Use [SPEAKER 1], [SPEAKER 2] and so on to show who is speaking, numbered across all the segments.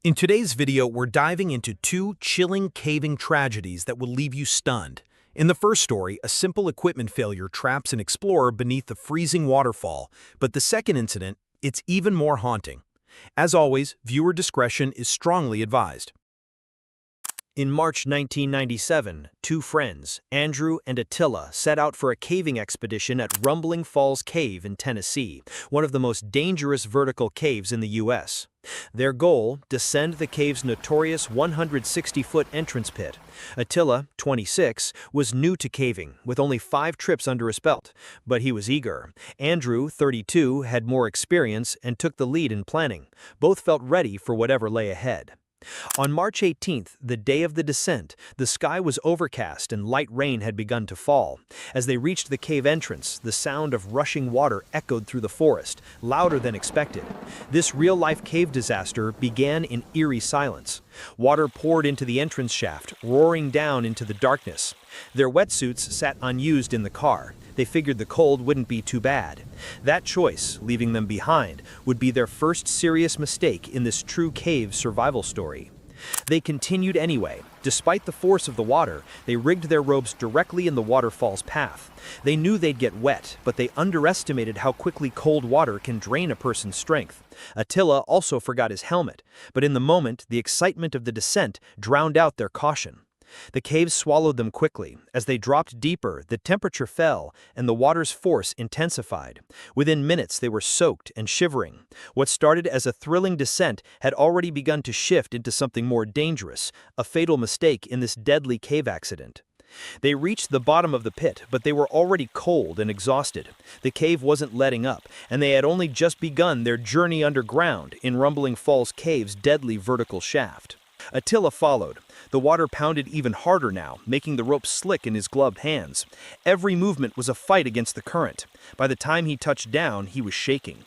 [SPEAKER 1] In today's video, we're diving into two chilling caving tragedies that will leave you stunned. In the first story, a simple equipment failure traps an explorer beneath a freezing waterfall, but the second incident, it's even more haunting. As always, viewer discretion is strongly advised. In March 1997, two friends, Andrew and Attila, set out for a caving expedition at Rumbling Falls Cave in Tennessee, one of the most dangerous vertical caves in the U.S. Their goal, descend the cave's notorious 160-foot entrance pit. Attila, 26, was new to caving, with only 5 trips under his belt, but he was eager. Andrew, 32, had more experience and took the lead in planning. Both felt ready for whatever lay ahead. On March 18th, the day of the descent, the sky was overcast and light rain had begun to fall. As they reached the cave entrance, the sound of rushing water echoed through the forest, louder than expected. This real-life cave disaster began in eerie silence. Water poured into the entrance shaft, roaring down into the darkness. Their wetsuits sat unused in the car. They figured the cold wouldn't be too bad. That choice, leaving them behind, would be their first serious mistake in this true cave survival story. They continued anyway. Despite the force of the water, they rigged their ropes directly in the waterfall's path. They knew they'd get wet, but they underestimated how quickly cold water can drain a person's strength. Attila also forgot his helmet, but in the moment, the excitement of the descent drowned out their caution. The cave swallowed them quickly. As they dropped deeper, the temperature fell, and the water's force intensified. Within minutes, they were soaked and shivering. What started as a thrilling descent had already begun to shift into something more dangerous, a fatal mistake in this deadly cave accident. They reached the bottom of the pit, but they were already cold and exhausted. The cave wasn't letting up, and they had only just begun their journey underground in Rumbling Falls Cave's deadly vertical shaft. Attila followed. The water pounded even harder now, making the rope slick in his gloved hands. Every movement was a fight against the current. By the time he touched down, he was shaking.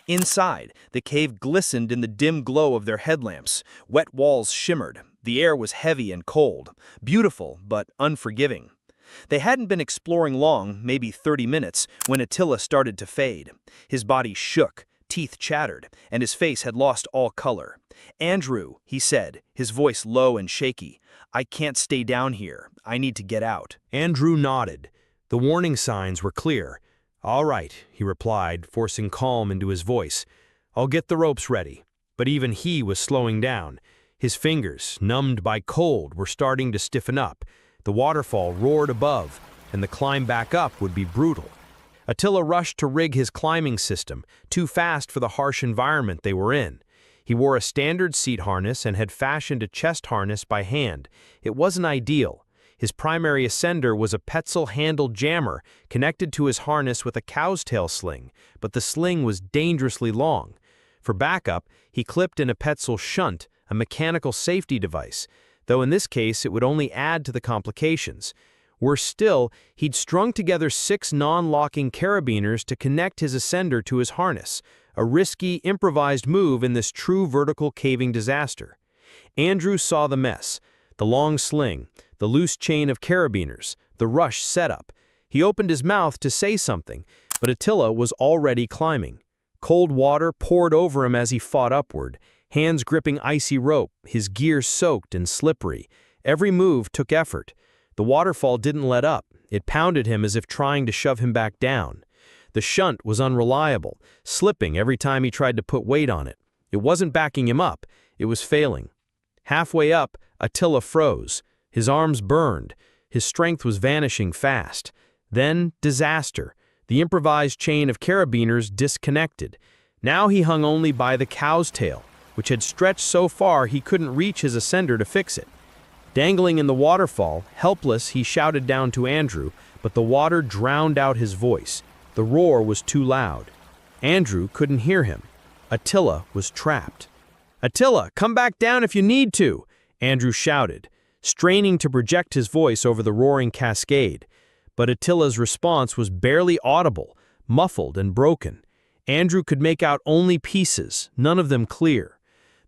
[SPEAKER 1] Inside, the cave glistened in the dim glow of their headlamps. Wet walls shimmered. The air was heavy and cold. Beautiful, but unforgiving. They hadn't been exploring long, maybe 30 minutes, when Attila started to fade. His body shook. Teeth chattered, and his face had lost all color. "Andrew," he said, his voice low and shaky, "I can't stay down here. I need to get out."
[SPEAKER 2] Andrew nodded. The warning signs were clear. "All right," he replied, forcing calm into his voice. "I'll get the ropes ready." But even he was slowing down. His fingers, numbed by cold, were starting to stiffen up. The waterfall roared above, and the climb back up would be brutal. Attila rushed to rig his climbing system, too fast for the harsh environment they were in. He wore a standard seat harness and had fashioned a chest harness by hand. It wasn't ideal. His primary ascender was a Petzl-handled jammer connected to his harness with a cow's tail sling, but the sling was dangerously long. For backup, he clipped in a Petzl shunt, a mechanical safety device, though in this case it would only add to the complications. Worse still, he'd strung together 6 non-locking carabiners to connect his ascender to his harness, a risky, improvised move in this true vertical caving disaster. Andrew saw the mess, the long sling, the loose chain of carabiners, the rush setup. He opened his mouth to say something, but Attila was already climbing. Cold water poured over him as he fought upward, hands gripping icy rope, his gear soaked and slippery. Every move took effort. The waterfall didn't let up. It pounded him as if trying to shove him back down. The shunt was unreliable, slipping every time he tried to put weight on it. It wasn't backing him up, it was failing. Halfway up, Attila froze. His arms burned. His strength was vanishing fast. Then, disaster. The improvised chain of carabiners disconnected. Now he hung only by the cow's tail, which had stretched so far he couldn't reach his ascender to fix it. Dangling in the waterfall, helpless, he shouted down to Andrew, but the water drowned out his voice. The roar was too loud. Andrew couldn't hear him. Attila was trapped. "Attila, come back down if you need to," Andrew shouted, straining to project his voice over the roaring cascade. But Attila's response was barely audible, muffled and broken. Andrew could make out only pieces, none of them clear.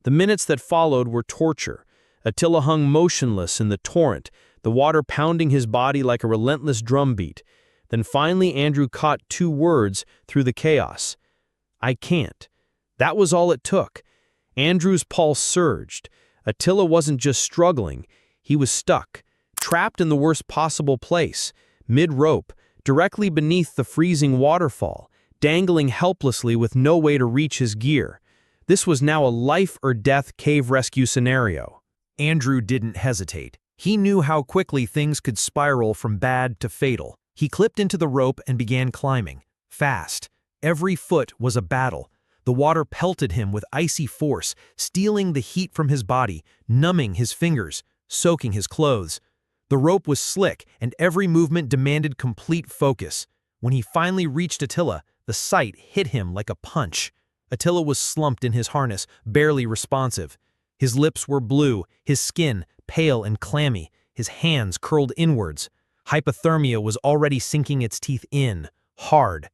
[SPEAKER 2] The minutes that followed were torture. Attila hung motionless in the torrent, the water pounding his body like a relentless drumbeat. Then finally Andrew caught 2 words through the chaos. "I can't." That was all it took. Andrew's pulse surged. Attila wasn't just struggling, he was stuck, trapped in the worst possible place, mid-rope, directly beneath the freezing waterfall, dangling helplessly with no way to reach his gear. This was now a life-or-death cave rescue scenario.
[SPEAKER 1] Andrew didn't hesitate. He knew how quickly things could spiral from bad to fatal. He clipped into the rope and began climbing. Fast. Every foot was a battle. The water pelted him with icy force, stealing the heat from his body, numbing his fingers, soaking his clothes. The rope was slick, and every movement demanded complete focus. When he finally reached Attila, the sight hit him like a punch. Attila was slumped in his harness, barely responsive. His lips were blue, his skin pale and clammy, his hands curled inwards. Hypothermia was already sinking its teeth in, hard.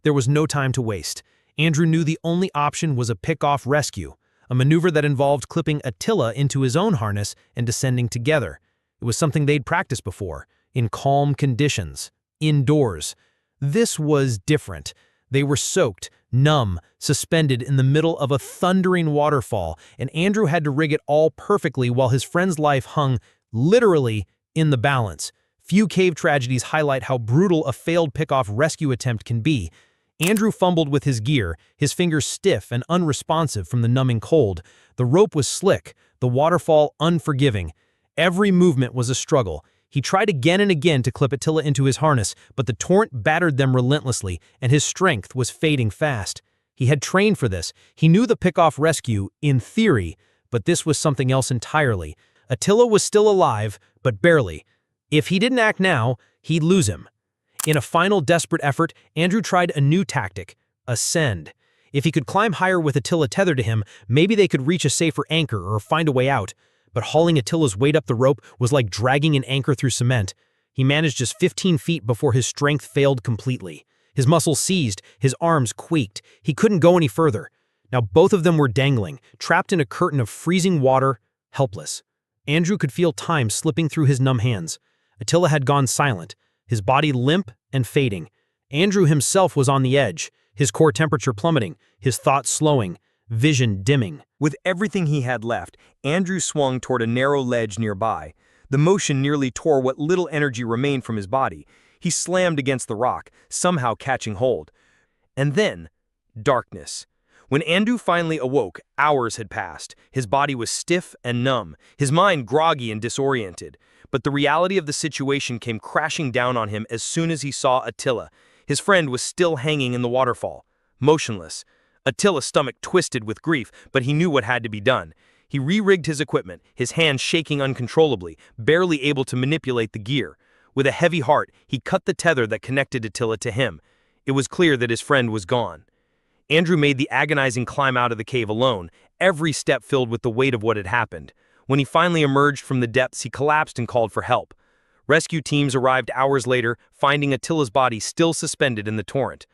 [SPEAKER 1] There was no time to waste. Andrew knew the only option was a pick-off rescue, a maneuver that involved clipping Attila into his own harness and descending together. It was something they'd practiced before, in calm conditions, indoors. This was different. They were soaked, numb, suspended in the middle of a thundering waterfall, and Andrew had to rig it all perfectly while his friend's life hung, literally, in the balance. Few cave tragedies highlight how brutal a failed pick-off rescue attempt can be. Andrew fumbled with his gear, his fingers stiff and unresponsive from the numbing cold. The rope was slick, the waterfall unforgiving. Every movement was a struggle. He tried again and again to clip Attila into his harness, but the torrent battered them relentlessly, and his strength was fading fast. He had trained for this. He knew the pick-off rescue, in theory, but this was something else entirely. Attila was still alive, but barely. If he didn't act now, he'd lose him. In a final desperate effort, Andrew tried a new tactic: ascend. If he could climb higher with Attila tethered to him, maybe they could reach a safer anchor or find a way out. But hauling Attila's weight up the rope was like dragging an anchor through cement. He managed just 15 feet before his strength failed completely. His muscles seized, his arms quaked. He couldn't go any further. Now both of them were dangling, trapped in a curtain of freezing water, helpless. Andrew could feel time slipping through his numb hands. Attila had gone silent, his body limp and fading. Andrew himself was on the edge, his core temperature plummeting, his thoughts slowing, vision dimming.
[SPEAKER 3] With everything he had left, Andrew swung toward a narrow ledge nearby. The motion nearly tore what little energy remained from his body. He slammed against the rock, somehow catching hold. And then, darkness. When Andrew finally awoke, hours had passed. His body was stiff and numb, his mind groggy and disoriented. But the reality of the situation came crashing down on him as soon as he saw Attila. His friend was still hanging in the waterfall, motionless. Attila's stomach twisted with grief, but he knew what had to be done. He re-rigged his equipment, his hands shaking uncontrollably, barely able to manipulate the gear. With a heavy heart, he cut the tether that connected Attila to him. It was clear that his friend was gone. Andrew made the agonizing climb out of the cave alone, every step filled with the weight of what had happened. When he finally emerged from the depths, he collapsed and called for help. Rescue teams arrived hours later, finding Attila's body still suspended in the torrent.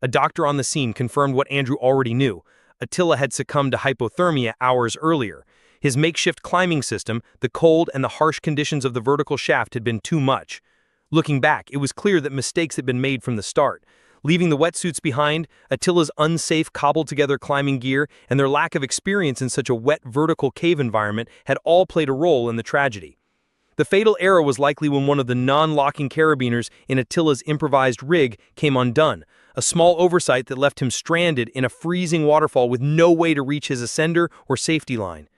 [SPEAKER 3] A doctor on the scene confirmed what Andrew already knew. Attila had succumbed to hypothermia hours earlier. His makeshift climbing system, the cold and the harsh conditions of the vertical shaft had been too much. Looking back, it was clear that mistakes had been made from the start. Leaving the wetsuits behind, Attila's unsafe cobbled-together climbing gear, and their lack of experience in such a wet vertical cave environment had all played a role in the tragedy. The fatal error was likely when one of the non-locking carabiners in Attila's improvised rig came undone, a small oversight that left him stranded in a freezing waterfall with no way to reach his ascender or safety line.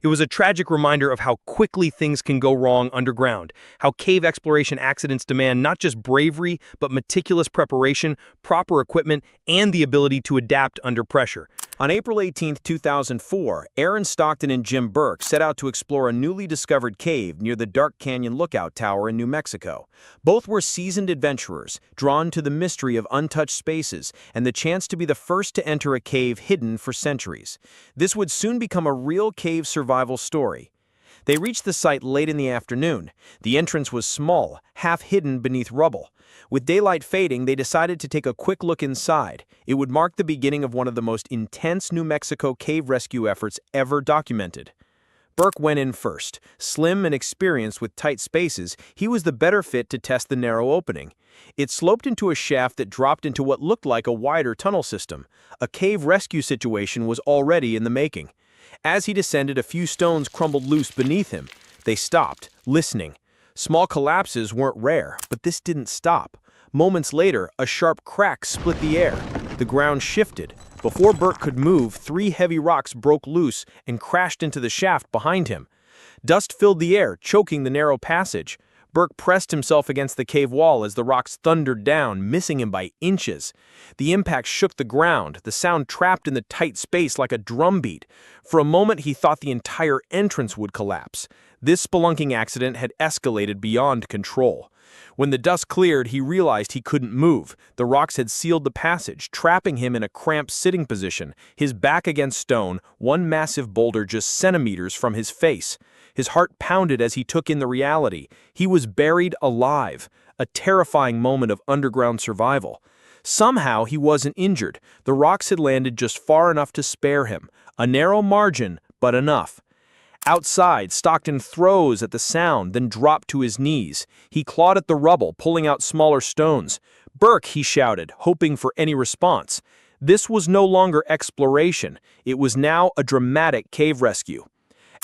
[SPEAKER 3] It was a tragic reminder of how quickly things can go wrong underground, how cave exploration accidents demand not just bravery, but meticulous preparation, proper equipment, and the ability to adapt under pressure.
[SPEAKER 1] On April 18, 2004, Aaron Stockton and Jim Burke set out to explore a newly discovered cave near the Dark Canyon Lookout Tower in New Mexico. Both were seasoned adventurers, drawn to the mystery of untouched spaces and the chance to be the first to enter a cave hidden for centuries. This would soon become a real cave survival story. They reached the site late in the afternoon. The entrance was small, half hidden beneath rubble. With daylight fading, they decided to take a quick look inside. It would mark the beginning of one of the most intense New Mexico cave rescue efforts ever documented. Burke went in first. Slim and experienced with tight spaces, he was the better fit to test the narrow opening. It sloped into a shaft that dropped into what looked like a wider tunnel system. A cave rescue situation was already in the making.
[SPEAKER 3] As he descended, a few stones crumbled loose beneath him. They stopped, listening. Small collapses weren't rare, but this didn't stop. Moments later, a sharp crack split the air. The ground shifted. Before Burke could move, 3 heavy rocks broke loose and crashed into the shaft behind him. Dust filled the air, choking the narrow passage. Burke pressed himself against the cave wall as the rocks thundered down, missing him by inches. The impact shook the ground, the sound trapped in the tight space like a drumbeat. For a moment he thought the entire entrance would collapse. This spelunking accident had escalated beyond control. When the dust cleared, he realized he couldn't move. The rocks had sealed the passage, trapping him in a cramped sitting position, his back against stone, one massive boulder just centimeters from his face. His heart pounded as he took in the reality. He was buried alive, a terrifying moment of underground survival. Somehow he wasn't injured. The rocks had landed just far enough to spare him. A narrow margin, but enough. Outside, Stockton froze at the sound, then dropped to his knees. He clawed at the rubble, pulling out smaller stones. "Burke," he shouted, hoping for any response. This was no longer exploration. It was now a dramatic cave rescue.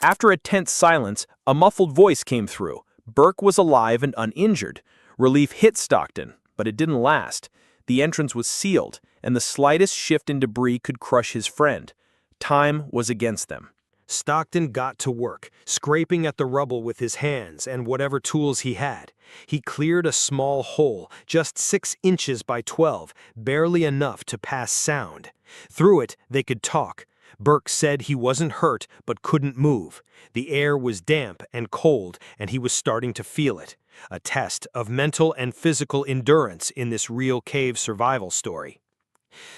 [SPEAKER 3] After a tense silence, a muffled voice came through. Burke was alive and uninjured. Relief hit Stockton, but it didn't last. The entrance was sealed, and the slightest shift in debris could crush his friend. Time was against them.
[SPEAKER 2] Stockton got to work, scraping at the rubble with his hands and whatever tools he had. He cleared a small hole, just 6 inches by 12, barely enough to pass sound. Through it, they could talk. Burke said he wasn't hurt but couldn't move. The air was damp and cold, and he was starting to feel it. A test of mental and physical endurance in this real cave survival story.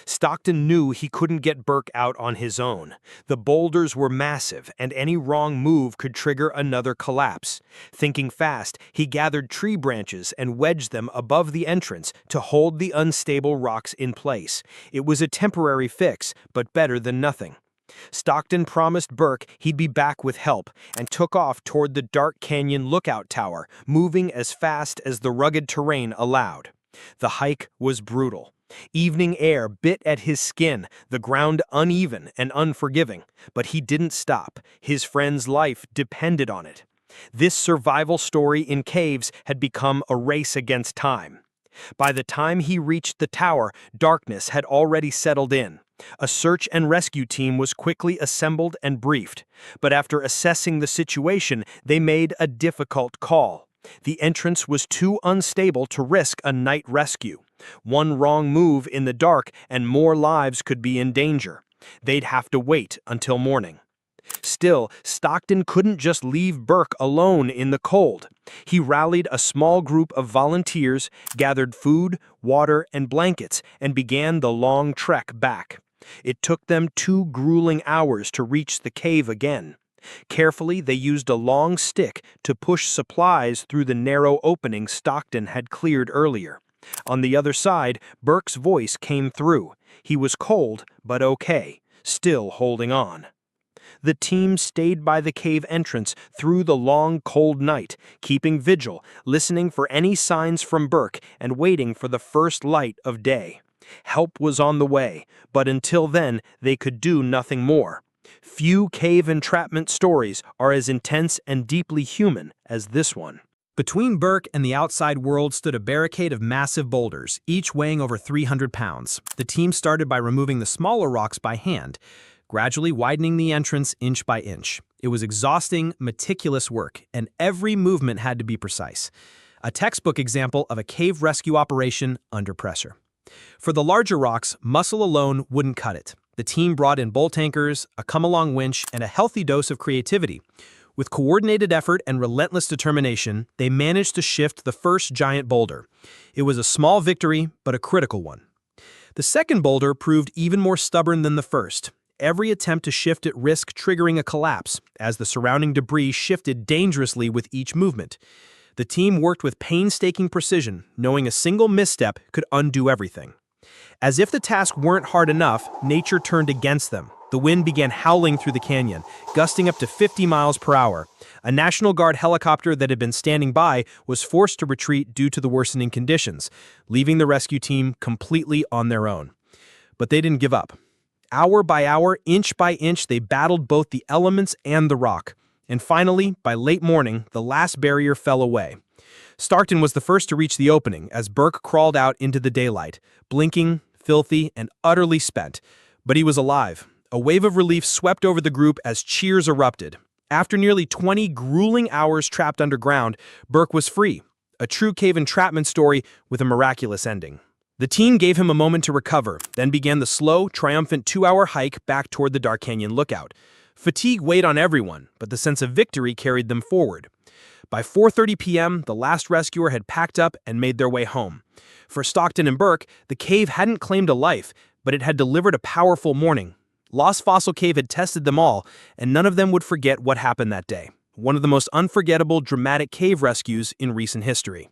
[SPEAKER 2] Stockton knew he couldn't get Burke out on his own. The boulders were massive, and any wrong move could trigger another collapse. Thinking fast, he gathered tree branches and wedged them above the entrance to hold the unstable rocks in place. It was a temporary fix, but better than nothing. Stockton promised Burke he'd be back with help and took off toward the dark canyon lookout tower, moving as fast as the rugged terrain allowed. The hike was brutal. Evening air bit at his skin, the ground uneven and unforgiving, but he didn't stop. His friend's life depended on it. This survival story in caves had become a race against time. By the time he reached the tower, darkness had already settled in. A search and rescue team was quickly assembled and briefed, but after assessing the situation, they made a difficult call. The entrance was too unstable to risk a night rescue. One wrong move in the dark and more lives could be in danger. They'd have to wait until morning. Still, Stockton couldn't just leave Burke alone in the cold. He rallied a small group of volunteers, gathered food, water, and blankets, and began the long trek back. It took them 2 grueling hours to reach the cave again. Carefully, they used a long stick to push supplies through the narrow opening Stockton had cleared earlier. On the other side, Burke's voice came through. He was cold, but okay, still holding on. The team stayed by the cave entrance through the long, cold night, keeping vigil, listening for any signs from Burke and waiting for the first light of day. Help was on the way, but until then, they could do nothing more. Few cave entrapment stories are as intense and deeply human as this one.
[SPEAKER 1] Between Burke and the outside world stood a barricade of massive boulders, each weighing over 300 pounds. The team started by removing the smaller rocks by hand, gradually widening the entrance inch by inch. It was exhausting, meticulous work, and every movement had to be precise. A textbook example of a cave rescue operation under pressure. For the larger rocks, muscle alone wouldn't cut it. The team brought in bolt anchors, a come-along winch, and a healthy dose of creativity. With coordinated effort and relentless determination, they managed to shift the first giant boulder. It was a small victory, but a critical one. The second boulder proved even more stubborn than the first. Every attempt to shift it risked triggering a collapse, as the surrounding debris shifted dangerously with each movement. The team worked with painstaking precision, knowing a single misstep could undo everything. As if the task weren't hard enough, nature turned against them. The wind began howling through the canyon, gusting up to 50 miles per hour. A National Guard helicopter that had been standing by was forced to retreat due to the worsening conditions, leaving the rescue team completely on their own. But they didn't give up.
[SPEAKER 3] Hour by hour, inch by inch, they battled both the elements and the rock. And finally, by late morning, the last barrier fell away. Stockton was the first to reach the opening as Burke crawled out into the daylight, blinking, filthy, and utterly spent. But he was alive. A wave of relief swept over the group as cheers erupted. After nearly 20 grueling hours trapped underground, Burke was free. A true cave entrapment story with a miraculous ending. The team gave him a moment to recover, then began the slow, triumphant 2-hour hike back toward the Dark Canyon lookout. Fatigue weighed on everyone, but the sense of victory carried them forward. By 4:30 p.m., the last rescuer had packed up and made their way home. For Stockton and Burke, the cave hadn't claimed a life, but it had delivered a powerful morning. Lost Fossil Cave had tested them all, and none of them would forget what happened that day. One of the most unforgettable, dramatic cave rescues in recent history.